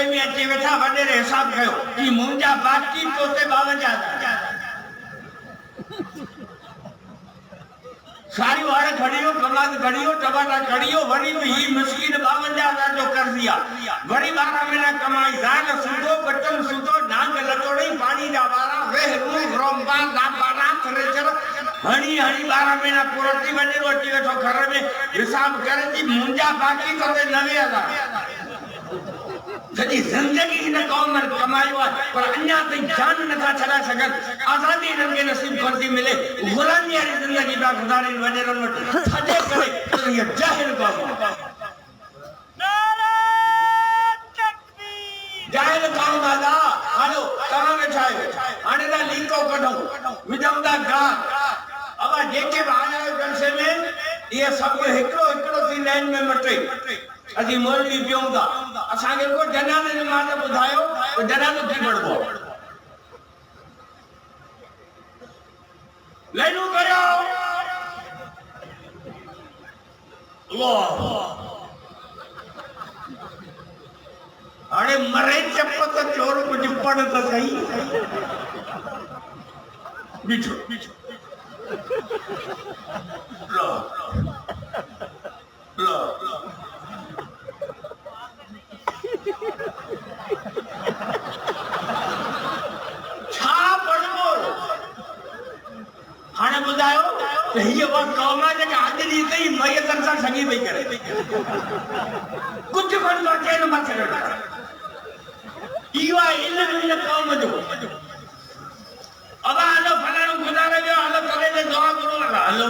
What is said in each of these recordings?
सभे में अची वेठा वडेरे हिसाब कयो कि मुंहिंजा बाकी तोते 52 सारी वार खड़ियो कमाद खड़ियो टमाटा खड़ियो वरी भी ही मस्किन 52 जो कर दिया वरी 12 महीना कमाई जान सुधो बटन सुधो नांग लटोड़ी पानी जा वारा वे रूम रोंबा ना पाना थ्रेचर हणी हणी 12 महीना पुरती वने रोटी वेठो घर में हिसाब करे जी मुंजा बाकी तो 90,000 सजी जिंदगी इन कौम में कमायो पर अन्या ते जान न था छड़ा सकन आजादी इनके नसीब करती मिले गुलामी वाली जिंदगी बा गुजारे वने रो छजे करे ये जाहिल कौम नारे तकबीर जाहिल कौम आदा हालो कहां बैठा है आने दा लिंको कढो विजमदा गा अब जेके आया जलसे में ये सब एकड़ो एकड़ो थी लाइन में मटे अजी मौलवी पियोंदा असा के को जनाने नमाज बुधायो तो जनानो की पढ़बो लाइनो करो अल्लाह अरे मरे चप्पत चोर कुछ पढ़ तो सही बिछो बिछो लो लो हाने बुधायो तो ये वो कौमा जे आदमी कई मयतन सा संगी भई करे कुछ कोन तो के न मत करे इवा इन कौम जो अब आलो फलाणो गुजारे जो आलो करे ने दुआ करो आलो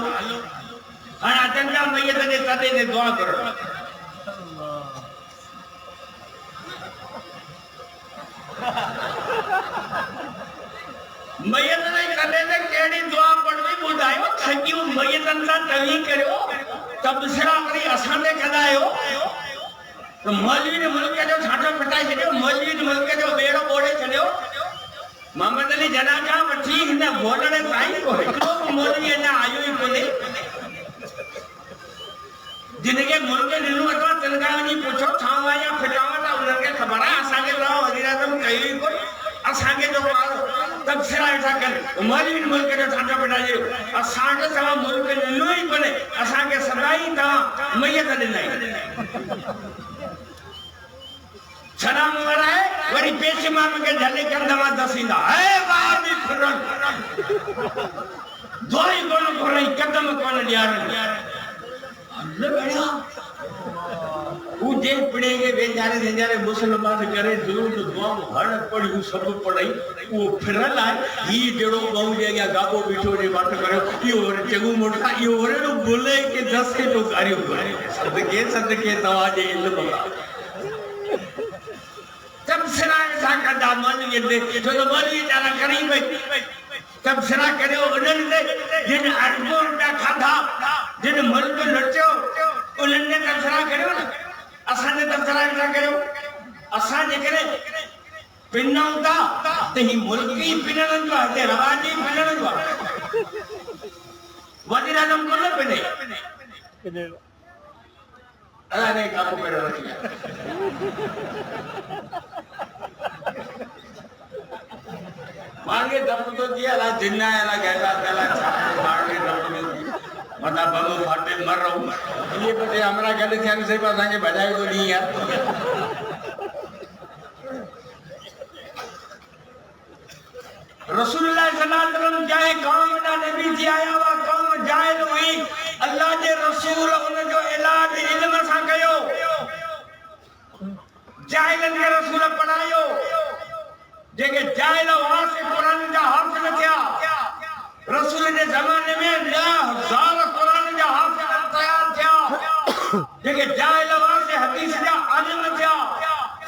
हां अतंगा मयत ने तदे ने दुआ करो मयत ने करे ने केड़ी दुआ पढ़वी बुधायो थकियो मयतन सा तवी करियो तब सिरा करी असा ने कदायो तो मौलवी ने मुल्क जो छाटो पटाई छडियो मौलवी ने मुल्क जो बेड़ो बोड़े छडियो मोहम्मद अली जना का वठी हिन बोलणे ताई को एकड़ो मौलवी ने आयो ही कोने जिनके मुल्क निनु अथवा तिलका वनी पूछो थावा या फिटावा ता उनके खबर है असा के रहो वजीर आजम कई कोई असा के जो तब सिरा ऐसा कर मौलवी ने मुल्क जो छाटो पटाई असा के सवा मुल्क निनु ही कोने असा के सदाई ता मयत दिनाई सलाम वराए वरी पेश माम के झले कंदमा दसींदा है वाह भी फरन दोई कोन कोई कदम कोन यार अल्लाह बेड़ा वो जे पड़ेगे बेचारे मुसलमान करे जरूर दुआ हर पढ़ी सब पढ़ाई वो फिरल है ही जेड़ो बहु जगह गाबो बिठो रे बात करो यो रे चगु मोटा यो रे नो बोले के 10 के तो कार्य करे सदके तवाजे इल्म तब सिरा ऐसा कदा मन ये दे जो तो मौलवी जाना करी भाई तब सिरा करे उन्हें दे जिन अरबों का खाधा जिन मुल्क लट्यो उन्हें तब सिरा करे ना असा ने तब सिरा ऐसा करे असा जे करे पिन्ना उदा ते ही मुल्क की पिन्ना जो है रवाजी पिन्ना जो वजीर आजम को ना पिने अरे काबू में रखिया मांगे दम तो दिया ला जिन्ना ला कहता पहला छाप मारने दम तो मता बम फाटे मर रहो ये बते हमरा गले थे से पासा के बजाय तो नहीं यार रसूलुल्लाह सल्लल्लाहु अलैहि वसल्लम जाए कौम ना नबी जी आया वा कौम जाए हुई अल्लाह जे रसूल उन जो इलाज इल्म सा कयो जाहिलन के रसूल पढ़ायो जेके जाहिल वास कुरान जा हाफिज थिया रसूल जे जमाने में 10,000 कुरान जा हाफिज तैयार थिया जेके जाहिल वास हदीस जा आलिम थिया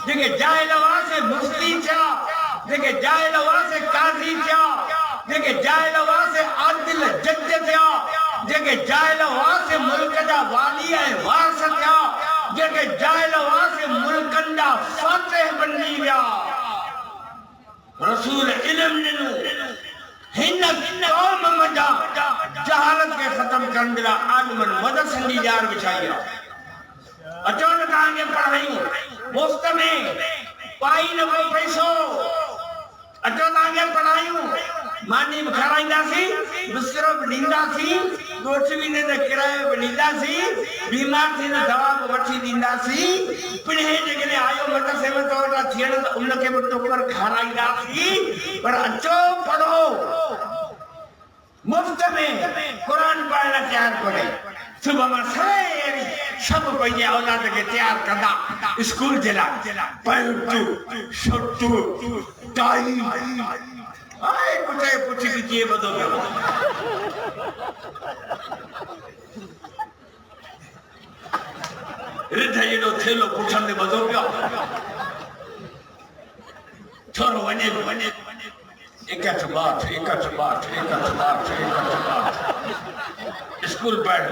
जेके जाहिल वास मुफ्ती थिया जेके जाहिल वास काजी थिया जेके जाहिल वास आदिल जज थिया जेके जाहिल वास मुल्क जा वाली है वारस थिया जेके जाहिल वास मुल्कन जा फातिह बनी गया रसूल इल्म निनु हिन कौम मजा जहालत के खत्म करन दिला आलमन मदद संगी जार बिछाइया अचोन कांगे पढ़ाई मुफ्त में पाई न को पैसो अचो तांगे पढ़ायूं मानी खाराईंदासी बिस्तरो बि ॾींदासी ॻोठ बि न त किरायो बि ॾींदासी बीमार थी न दवा बि वठी ॾींदासी पिण हे जेकॾहिं आयो मदरसे में तो वटा थियण त उनखे बि टोकर खाराईंदासी पर अचो पढ़ो मुफ्त में कुरान पढ़ण तैयार करे सुबह में सारी सब पंहिंजे औलाद खे तैयार कंदा स्कूल जे लाइ पैंटू शर्टू टाई आए कुछ कुछ भी किए बदो रिध जेॾो थेलो पुठनि ते बधो पियो थोरो वञे वञे एकठ बाट स्कूल पढ़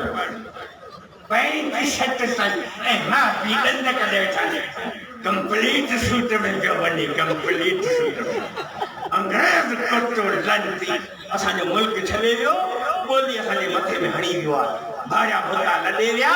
पैंट शर्ट साईं ऐं मां बि ॾंद कढे वेठा कंप्लीट सूट में पियो वञे कंप्लीट सूट में अंग्रेज कुतो लंदी असांजो मुल्क छॾे वियो ॿोली असांजे मथे में हणी वियो आहे भाॼा भुता लॾे विया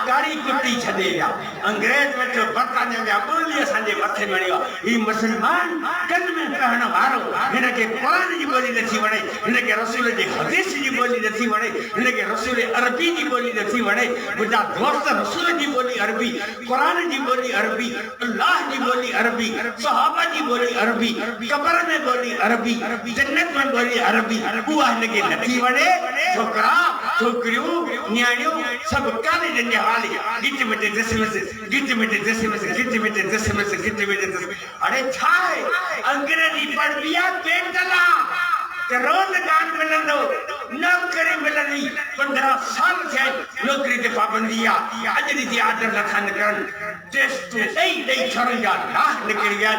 कारी कुटी छॾे विया अंग्रेज वेठो बरतानिया विया ॿोली असांजे मथे में हणी वियो ही मुस्लमान कन में पढ़ण वारो हिनखे क़ुरान जी ॿोली नथी वणे हिनखे रसूल जी हदीस जी ॿोली नथी वणे हिनखे रसूल अरबी जी ॿोली नथी वणे मुंहिंजा दोस्त रसूल जी ॿोली अरबी क़ुरान जी ॿोली अरबी अल्लाह जी ॿोली अरबी सहाबा जी ॿोली अरबी क़बर में ॿोली अरबी जन्नत में ॿोली अरबी उहा हिनखे नथी वणे छोकिरा छोकिरियूं न्याणियूं सब कॉलेजनि जे हवाले गिच मिटे दसमस गिच मिटे दसमस गिच मिटे दसमस गिच मिटे दसमस अरे छा आहे अंग्रेजी पढ़बी आहे पेटला के रोजगार मिलंदो नौकरी मिलंदी 15 साल थिया नौकरी ते पाबंदी आहे अॼु ॾिठी आर्डर नथा निकिरनि टेस्ट ॾेई छोरनि जा लाह निकिरी विया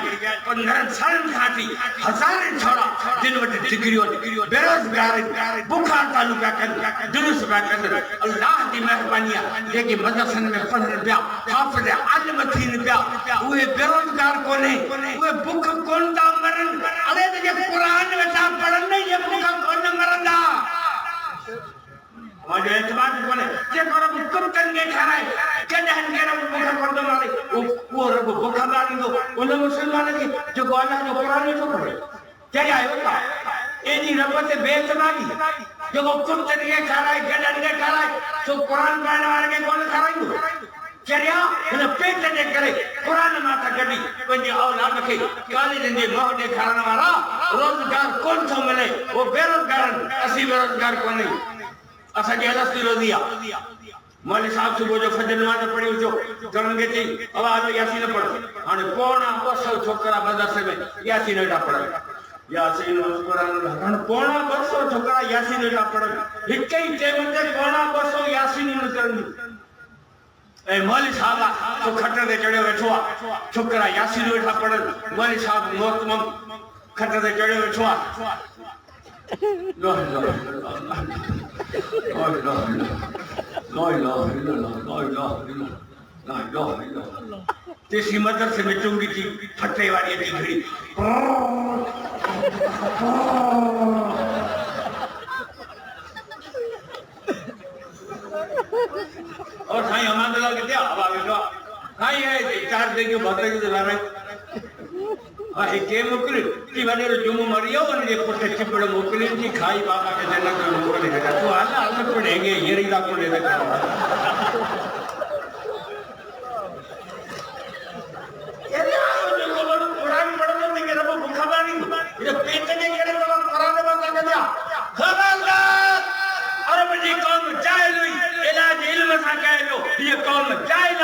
15 सालनि खां वठी हज़ारे छोरा जिन वटि डिग्रियूं बेरोज़गार बुखा तालुका कनि दुरुस्त पिया कनि अल्लाह जी महिरबानी आहे जेके मदरसनि में पढ़नि पिया हाफ़िज़ आलिम थियनि पिया उहे बेरोज़गार कोन्हे उहे बुख कोन था मरनि अड़े त जे क़ुरान वेठा पढ़नि ये बुख कोन मरंदा मुझे एतबार कोने जे कोन कुत्तन के खाराए कॾहिं केरो बुख कोन मारे वो रब बुख मारींदो उन मुसलमान के जो अल्लाह जो क़ुरान वेठो पढ़े क्या आयो था एजी रब ते बेतमानी जो कुत्तन के खाराए कॾहिं के खाराए तो क़ुरान पढ़ण वाले के कोन खाराईंदो चरिया हिन पेट जे करे क़ुरान माथा कढी पंहिंजे औलाद खे कॉलेजनि जे मोह ॾेखारण वारा रोज़गार कोन थो मिले वो बेरोज़गार असीं बेरोज़गार कोन्हे असांखे अलॻि रोज़ी आहे मौलवी साहब सुबुह जो फजर नमाज़ पढ़ी उचो चवनि खे चई आवाज़ यासीन पढ़ो हाणे पौणा 200 छोकिरा मदरसे में यासीन वेठा पढ़नि यासीन क़ुरान हाणे पौणा 200 छोकिरा यासीन वेठा पढ़नि हिक ई टेम ते पौणा 200 यासीन निकिरनि ए मौलवी साहब तो खट ते चढ़ियो वेठो आहे छोकिरा यासीन वेठा पढ़नि मौलवी साहब मोहतरम खट ते चढ़ियो वेठो आहे तेसी मदरसे में चुंगी थी फटे वाली थी घड़ी और साईं हमारे लगे क्या अब आगे तो साईं है चार दिन के भक्त के दरबार हां एक के मुकरी की वने जुमो मरियो और ये पुटे चिपड़ मुकरी की खाई बाबा के जन्नत में मुकरी बेटा तो अल्लाह अल्लाह पढ़ेंगे ये रीदा को ले देगा ये आओ जो बोलो कुरान पढ़ने में के रब भूखा बानी ये पेट ने केड़े तो कुरान बात कर दिया खबरदार अरब जी कौम जाहिल हुई इलाज इल्म सा कह लो ये कौम जाहिल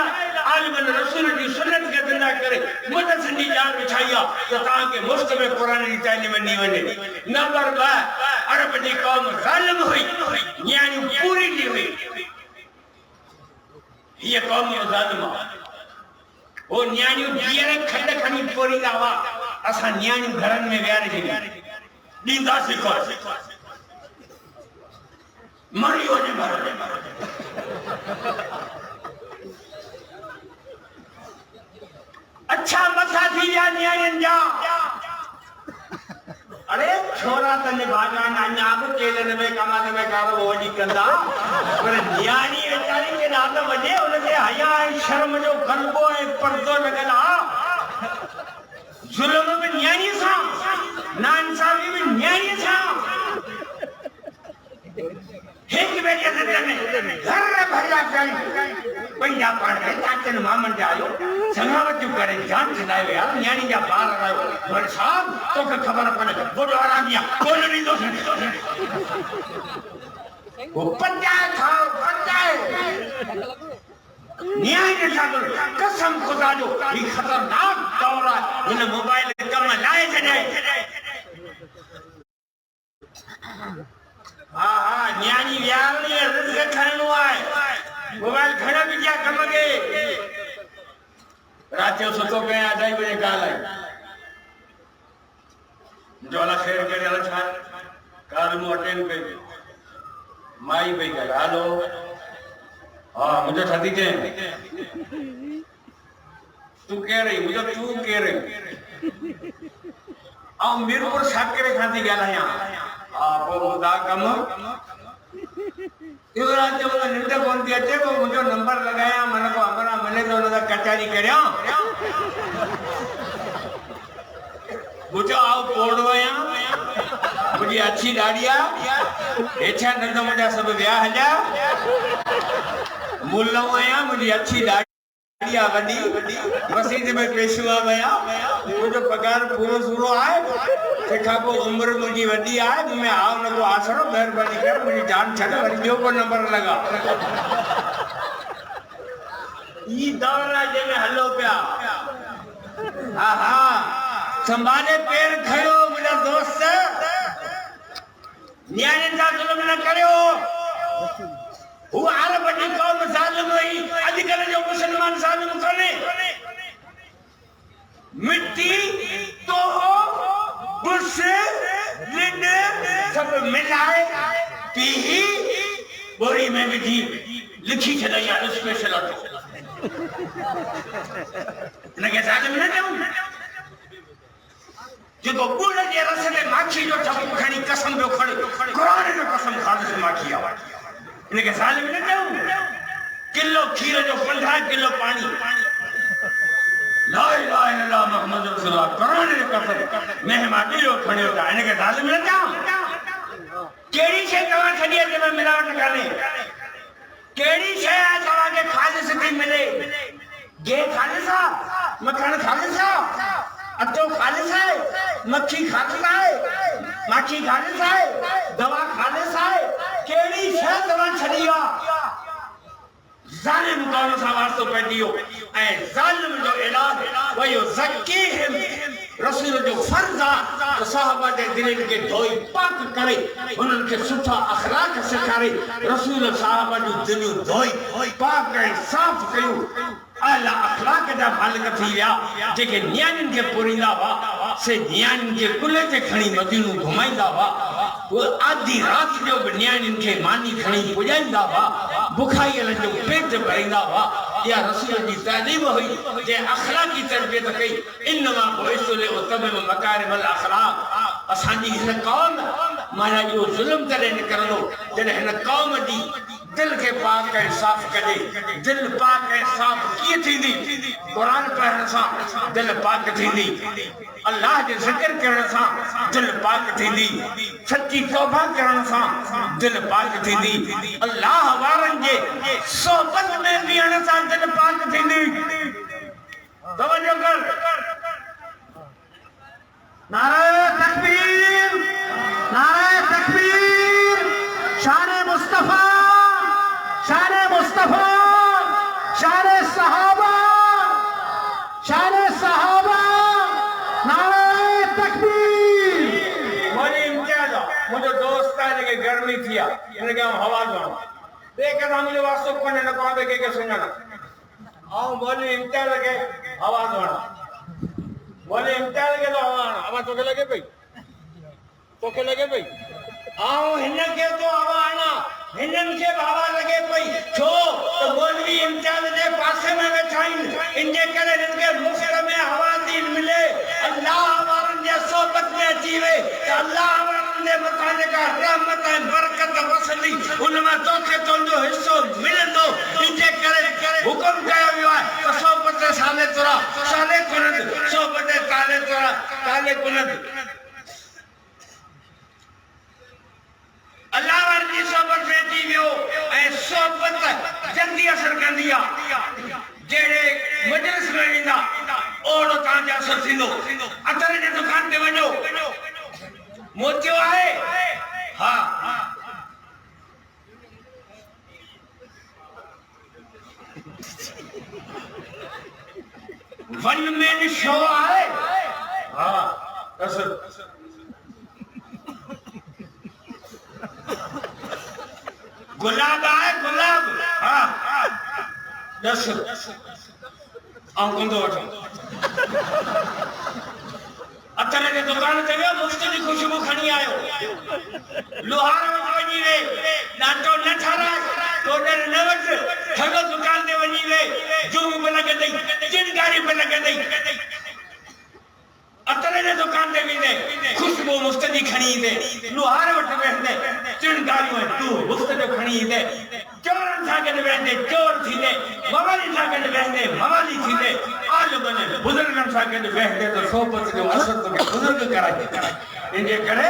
आलिम रसूल की सुन्नत के जिंदा करे मदरसे जी जान बिछाइया तो तां के मुफ्त में कुरान की तालीम नहीं वने नंबर 2 अरब जी कौम जालिम हुई यानी पूरी नहीं हुई ये कौम जालिम वो न्याणी जीरे खंड खणी पोरी लावा असा न्याणी घरन में वियारे दी दीदा सिखो मरियो ने मरो अच्छा मथा थी जा न्याणियन जा अरे छोरा तने भागान अन्याब केलन में कमाने में कारो वडी कंदा पर न्याणी वेचारी के नाम वजे उनके हया शर्म जो गलबो है पर्दो लगला घर भरिया कन पंजा पाण के चाचन मामन जायो संगावत करे जान छनाए या न्याणी जा बार आयो वर साहब तो के खबर पने बोलो आ गया कोन नहीं दो वो पंचायत था पंचायत न्याय के साथ कसम खुदा जो ये खतरनाक दौर है इन मोबाइल कम लाए जाए हाँ न्याणी व्याल नहीं रिस्क खानो है मोबाइल खड़ा भी क्या कम के रात को सुतो पे 2:30 बजे काल आई जोला शेर के वाला छा काल मु अटेंड पे माई पे गल हेलो हां मुझे छाती के तू कह रही मुझे तू कह रही आ मीरपुर साकरे खाती गला यहां आ बोदा कम युवराज जो निंदा कोन थी अचे वो मुझे नंबर लगाया मन को हमरा मिले तो उनका कचहरी करया मुझे आओ पोड़वया मुझे अच्छी दाढ़िया एछा न तो मुझे सब ब्याह जा मुल्लवया मुझे अच्छी दाढ़िया वडी मस्जिद में पेशवा वया मुझे पगार पूरो सूरो आए तंहिंखां पोइ उम्र मुंहिंजी वॾी आहे मैं आउ न को आसरो महिरबानी कर मुंहिंजी जान छॾ वरी ॿियो को नंबर लगा ई दौर आहे जंहिंमें हलो पिया हा हा संभाले पेर खयो मुंहिंजा दोस्त न्याणियुनि सां ज़ुल्म न करियो हू अरब जी क़ौम ज़ालिम हुई अॼुकल्ह जो मुस्लमान ज़ालिम कोन्हे मिट्टी तो बुश लिड सब मिलाए पीही बोरी में विझी लिखी छॾिया स्पेशल ऑटो इनके ज़ालिम न चऊं जेको गुड़ जे रस में माखी जो चपू खणी कसम जो खड़े कुरान जो कसम खादस माखी आवा इनके ज़ालिम न चऊं किलो खीर जो 15 किलो पानी ला इलाहा इल्लल्लाह मुहम्मद रसूलुल्लाह कुरान जो कसम मेहमान जो खणियो था इनके ज़ालिम न चऊं केड़ी शे तवा छडिया जे में मिलावट काने केड़ी शे तवा के खालिस थी मिले गे खालिसा मखण खालिसा अटो खालिस है मक्खी खालिस है माखी खालिस है दवा खालिस है केड़ी शे तवा छडिया जालिम कौन सा वास्तो पैदियो ए जालिम जो इलाज वयो ज़कीहिम रसूल जो फर्ज आ तो साहबा दे दिल के धोई पाक करे उनन के सुठा अखलाक सिखारे रसूल साहबा जो दिल धोई पाक करे साफ कयो आला अखलाक दा मालिक थी विया जेके न्याणियुनि के पुरींदा हुआ से न्याणियुनि के कुल ते खणी मदीनो घुमाईंदा हुआ वो आधी रात जो न्याणियुनि के मानी खणी पुॼाईंदा हुआ बुखाईअ जो पेट भरींदा हुआ या रसूल जी तालीम हुई जे अखलाकी तरबियत कई इन्नमा बुइसुल उतम मकारिमल अखलाक असांजी हिन कौम माना इहो ज़ुल्म तॾहिं न करंदो जॾहिं हिन कौम जी दिल के पाक ऐं साफ़ कजे दिल पाक ऐं साफ़ कीअं थींदी कुरान पढ़ण सां दिल पाक थींदी अल्लाह जे ज़िक्र करण सां दिल पाक थींदी सच्ची तौबा करण सां दिल पाक थींदी अल्लाह वारनि जे सोबत में बीहण सां दिल पाक थींदी तवज्जो कर नारे तकबीर शान मुस्तफा शान सहाबा नारे तकबीर मोली इम्तियाज मुझे दोस्त है जेके गर्मी थिया इनके हम हवा दो देख के मुझे वास्तव कोने न को बे के सुनना आ मोली इम्तियाज के हवा दो मोली इम्तियाज के तो हवा तो के लगे भाई आओ हिन्न के तो हवा आना हिन्न के हवा लगे पई छो तो मौलवी इम्तियाज दे पासे में बैठाइन इनके करे इनके मुफ्त में हवा दीन मिले अल्लाह वारन जे सोबत में अची वे अल्लाह वारन दे मकान का रहमत है बरकत वसली उनमें तो के तो जो हिस्सो मिलंदो इनके करे हुक्म कयो वियो है तो सोबत साले तोरा साले कुनद सोबत ताले तोरा ताले कुनद अल्लाह वारन जी सोबत में थी वियो ऐं सोबत जल्दी असर कंदी आहे जेड़े मजलिस में वेंदा ओड़ो तव्हां जो असर थींदो अतर जे दुकान ते वञो मोतियो आहे हा वन मैन शो आहे हा असर गुलाब आहे गुलाब हा दस आऊं कंदो वठां अतर जे दुकान ते वियो मुफ्त जी खुशबू खणी आयो लोहार वटि वञी वे नाटो न ठाराए टोडर न वठ ठगो दुकान ते वञी वे जूम पे लॻंदई चिनकारी पे लॻंदई अतर जे दुकान ते वेंदे खुशबू मुफ्त जी खणी ईंदे लोहार वटि वेंदे चिनकारियूं तूं मुफ्त जो खणी ईंदे चोरनि सां गॾु वेंदे चोर थींदे मवाली सां गॾु वेंदे मवाली थींदे आलिमनि बुज़ुर्गनि सां गॾु वेंदे त सोबत जो असर तोखे बुज़ुर्ग कराए इनजे करे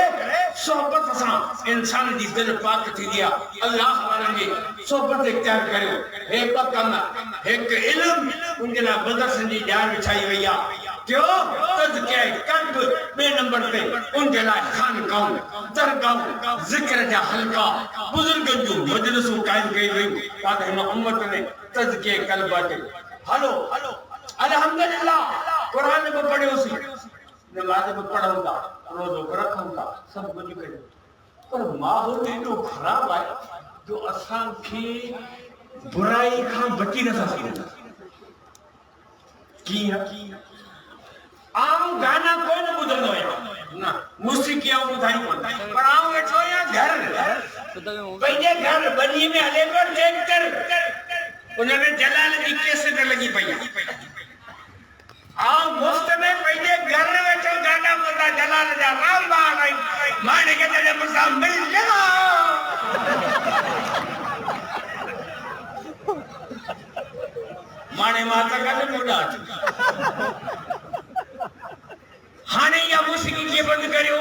सोबत सां इंसान जी दिलि पाक थींदी आहे अल्लाह वारनि जी सोबत इख्तियार करियो हे ॿ कम हिकु इल्मु उनजे लाइ मदरसनि जी ॼाण विछाई वई आहे जो तज़किया कल्ब बे नंबर पे उनके लाए खानकाऊं दरगाहूं जिक्र जा हल्का बुजुर्गन जो मजलिसूं कायम कई वई ताकि हिन उम्मत ने तज़किया कल्ब के हलो अल्हम्दुलिल्लाह कुरान में पढ़ियोसी नमाज में पढ़ूंगा रोज़ो रखूंगा सब कुछ करियो पर माहौल एॾो खराब आहे जो असां खे बुराई खां बची न सघूं कीअं आऊं गाना कोई न ॿुधंदो आहियां न मौसीक़ी आऊं ॿुधाई कोन पर आऊं वेठो आहियां घर पंहिंजे घर बनी में हले पियो ट्रैक्टर उनमें जलाल जी कैसेट लगी पई आहे आऊं मुफ्त में पंहिंजे घर वेठो गाना ॿुधा जलाल जा राम बाण माने के जॾहिं मूंसां मिल माने मां त गॾु मुड़ा हाने या मौसीक़ी के बंद करियो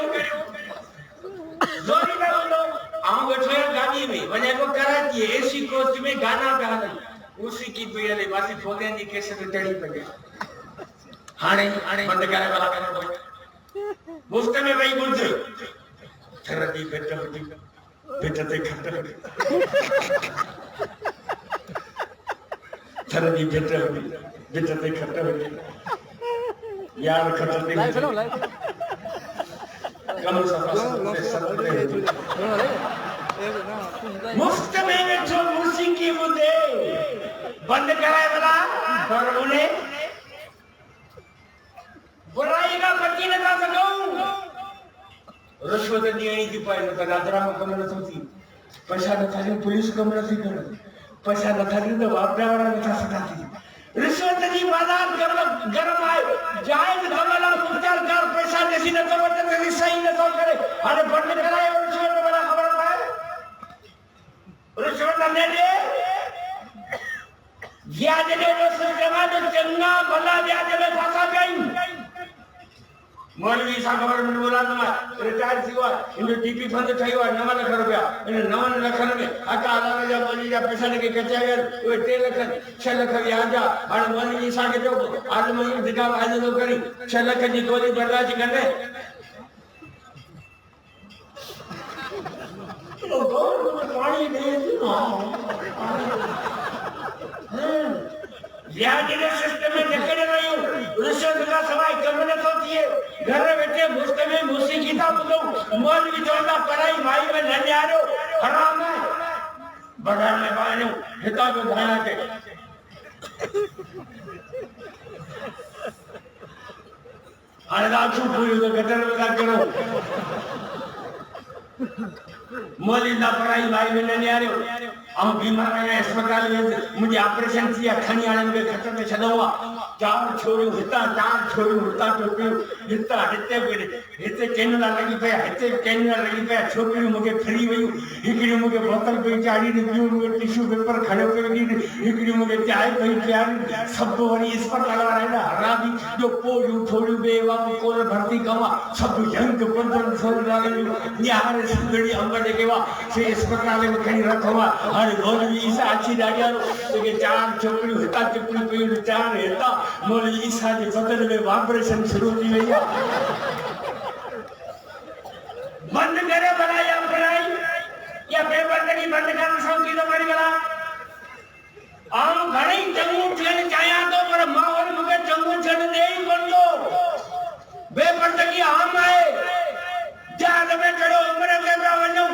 जोरी ना बोलो आऊं बैठो गाड़ी में वने को कराची एसी कोच में गाना गा रही मौसीक़ी पे हले मासी फोने जी कैसेट चढ़ी पई हाने बंद करे वाला करो मुफ्त में भाई बुझ थर दी बेटा ते खट थर दी बेटा ते खट यार खतरनाक लाइव चलो लाइव कम मुफ्त में बैठो मौसीक़ी ॿुधे बंद कराए वाला पर उन्हें बुराई का बची न था सकूं रिश्वत ॾियणी थी पए न त नादरा में कम नथो थी पैसा नथा ॾियूं पुलिस कम नथी करे पैसा नथा ॾियूं त वापरा वारा नथा सदा थी रिश्वत जी बाजार गरम आहे जायज़ कमला मुख्तार कार पैसा देसी न तो वटे ते सही न तो करे हाने बंद कराए रिश्वत वाला खबर पाए रिश्वत न दे ब्याज दे जो जमा जो चंगा भला ब्याज में फसा गई मौलवी साहब खबर में बोला ना रिटायर थी हुआ इन डीपी फंड ठही हुआ 9 लाख रुपया इन 9 लाख में अका अलावा जा मौलवी जा पैसा लेके कचाया वो 3 लाख 6 लाख व्याज जा और मौलवी साहब के जो आज मैं दिखा आज तो करी 6 लाख की गोली बर्दाश्त करने तो गौरमेंट पानी दे ब्याज के सिस्टम में जकड़े रहियो रिश्वत का सवाई कम न तो थिए घर बैठे मुफ्त में मौसीक़ी था ॿुधो मौलवी चवंदा पढ़ाई माई में न ॾियारो हराम है बाज़ार में वञो हितां ॿुधायां के हाणे लाखूं पूरियूं त गटर में था करो मौलवी ना पढ़ाई माई में न ॾियारो हम बीमार आया अस्पताल में मुझे ऑपरेशन किया खनी आने में खतर में छॾो हुआ चार छोरियूं हितां चार छोरियूं हुतां छोकिरियूं हितां हिते कैनला लगी पिया हिते कैनला लगी पिया छोकिरियूं मूंखे फिरी वियूं हिकिड़ियूं मूंखे बोतल पई चाढ़ी ॿियूं मूंखे टिशू पेपर खणियो पियो ॾींदी हिकिड़ियूं मूंखे चांहि पई पीआरी सभु वरी अस्पताल वारा हेॾा हरामी जो पोरियूं थोरियूं ॿिए वांगुरु कोन भर्ती कवा सभु यंग 15-16 सालनि जूं न्यारे सुंदड़ी अंब जेके हुआ से अस्पताल में खणी रखो आहे हाणे मौलवी ईसा अची ॾाढियारो जेके चार छोकिरियूं हितां चुपियूं पियूं चार हितां मौलवी ईसा जे बदन में वाइब्रेशन शुरू थी वई आहे बंद करे भला या पढ़ाई या बेबंदगी बंद करण सां की तो मरी गला आऊं घणई चङो थियण चाहियां थो पर माहौल मूंखे चङो थियण ॾे ई कोन थो बेबंदगी आम आहे जहाज में चढ़ो उमिरि ते पिया वञूं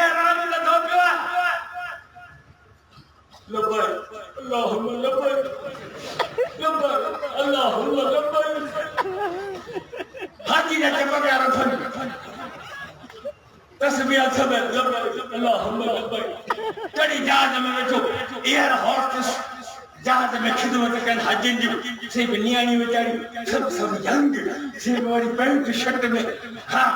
एहराम लथो पियो आहे लब्बैक अल्लाहुम्मा लब्बैक लब्बैक अल्लाहुम्मा लब्बैक हाजी ने चपा के रखन तस्बीह सब लब्बैक अल्लाहुम्मा लब्बैक चढ़ी जहाज में वेठो एयर होस्टेस जहाज में खिदमत कन हाजिन जी से नियाणी बेचारी सब यंग से वारी पैंट शर्ट में हां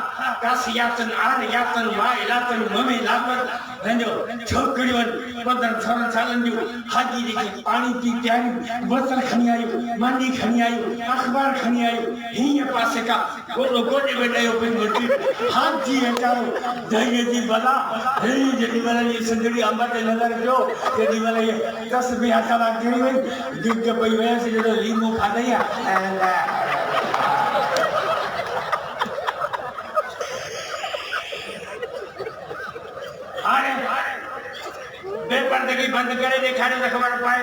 कासियातन आरियातन माइलातन ममीलातन पंहिंजो छोकिरियूं 15-16 सालनि जूं हाजी जेकी पाणी पी प्यारी बोतल खणी आयूं मानी खणी आयूं अखबार खणी आयूं हीअं पासे का गोॾो गोॾे में ॾियो पंहिंजो हाजी वेचारो दहीअ जी बला ही जेॾी महिल इहा सुंदड़ी अंब ते नज़र पियो तेॾी महिल इहे तस्बीह हथ मां किरी वई दिग पई वयसि जॾहिं लीमो खाधई बेपर्दगी बंद करे ॾेखारे त ख़बर पए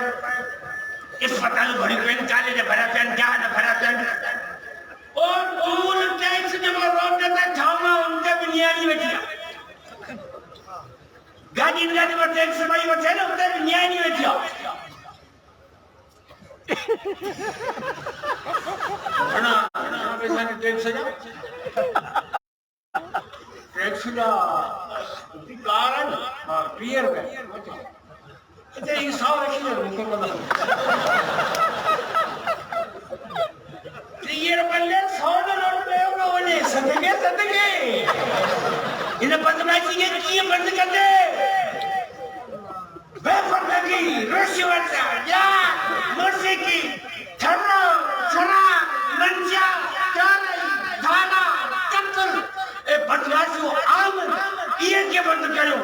अस्पताल भरियूं पियनि कॉलेज भरिया पियनि जहाज भरिया पियनि और टूल टैक्स जो रोड ते ठामा उनते बि नियाणी वेठी आहे गाॾी में टैक्स भई वठे न उते बि नियाणी वेठी आहे घणा पैसा ने टैक्स जा कारण क्लियर है ये 100 रखी है मुझे पता क्लियर बल्ले 100 नोट पे होगा बोले सदके इन बदमाशी के किए बंद कर दे बेफर्दगी रिश्वत या मौसीकी छरा मंजा चारी थाना कत्ल ए बदमाशी आम ये के बंद करो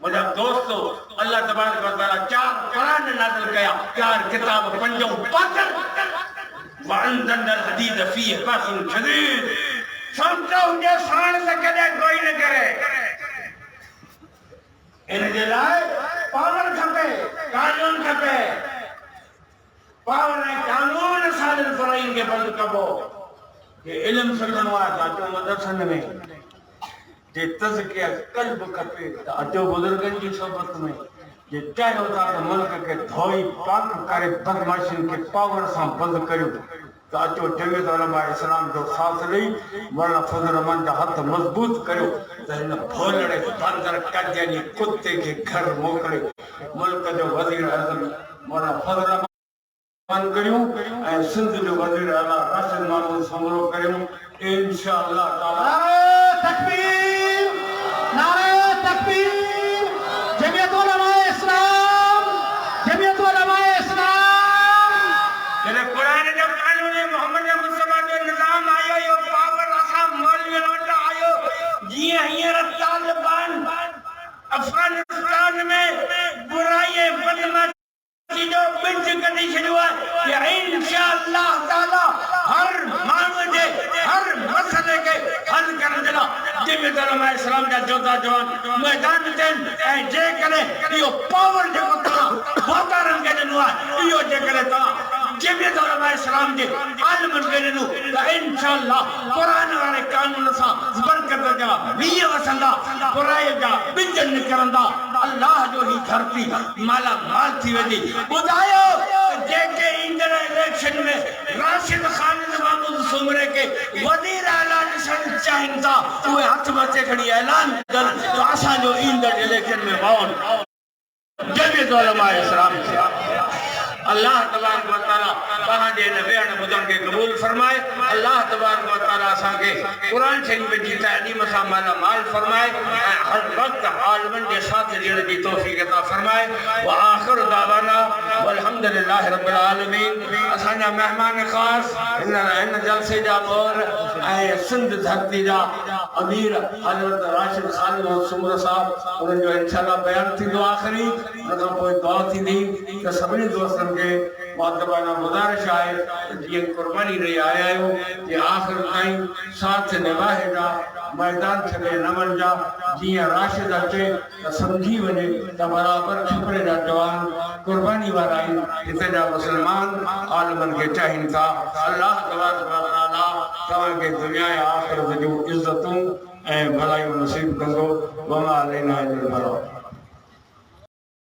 मुझे दोस्तों अल्लाह तबारक व तआला 4 कुरान नाज़िल किया 4 किताब पंजो पाकर वअंज़लना हदीद फीह बासन शदीद समझो जे साण से कदे कोई न करे इन जे लाए पावर खपे कानून खपे पावर कानून साल फराइन के बंद कबो ये इल्म सिखणो आहे तो मदरसन में जे तज़किया कल्ब खपे अचो बुजुर्गन की सोबत में जे चाहियो था तो मुल्क के धोई पाक करे बदमाशिन के पावर से बंद करियो तो अचो जमीयत उलमा इस्लाम जो साथ रही वरना फजल रहमान का हाथ मजबूत करियो तो इन भोलड़े बंदर कजनी कुत्ते के घर मोकले मुल्क जो वजीर आजम मौलाना फजल रहमान करियो ए सिंध जो वजीर आला राशिद महमूद समरो करियो इंशाअल्लाह ताला तकबीर नारे तकबीर जमीयत उलमा इस्लाम जब कुरान जब कानून मोहम्मद मुस्तफा जो निजाम आयो यो पावर असा मौलवी वट आयो जी हींअर तालिबान अफगानिस्तान में बुराई बदमाशी जो बिंच कढी छॾियो आहे या इंशाअल्लाह ताला हर माण्हू जे हर मसले के हल करण जे लाइ जमीयत उलमा इस्लाम जा जोधा जवान मैदान में ऐं जे करे इहो पावर जेको तव्हां वातारनि खे ॾिनो आहे इहो जे करे तव्हां जमीयत उलमा इस्लाम जे आलिमनि खे ॾिनो त इंशाअल्लाह कुरान वारे कानून सां बरकत जा वीह वसंदा बुराई जा बिज निकिरंदा अल्लाह जो ही धरती माला माल थी वेंदी ॿुधायो जेके ईंदड़ इलेक्शन में राशिद खालिद महमूद सुमरे के वजीर आला ॾिसण चाहिनि था उहे हथ मथे खणी ऐलान कनि त असांजो ईंदड़ इलेक्शन में वोट जमीयत उलमा इस्लाम से अल्लाह तबारक व तआला तहां जे नबीअ बुदन के कबूल फरमाए। अल्लाह तबारक व तआला असा के कुरान शरीफ जी तालीम सा माला माल फरमाए, हर वक्त आलमन के साथ रहने की तौफीक अता फरमाए। व आखिर दावाना वल्हम्दुलिल्लाहि रब्बिल आलमीन। असांजा मेहमान खास इन जलसे जा मोर ऐं सिंध धरती जा अमीर हजरत राशिद खालिद सुमर साहब उन जो इंशाअल्लाह बयान थींदो आखिरी उन खां पोइ दुआ थींदी त सभिनी दोस्तनि के मुअद्दबाना गुज़ारिश आहे जीअं कुर्बानी ॾेई आया आहियो कि आख़िर ताईं साथ निभाए जा मैदान छॾे न वञिजा। जीअं राशिद अचे त सम्झी वञे त बराबरि छुपड़े जा जवान कुर्बानी वारा आहिनि, हिते जा मुस्लमान आलमनि खे चाहिनि था। अल्लाह तबारक व तआला तव्हांखे दुनिया ऐं आख़िरत जूं इज़तूं ऐं भलायूं नसीब कंदो। वमा अलैना इल्लल बलाग।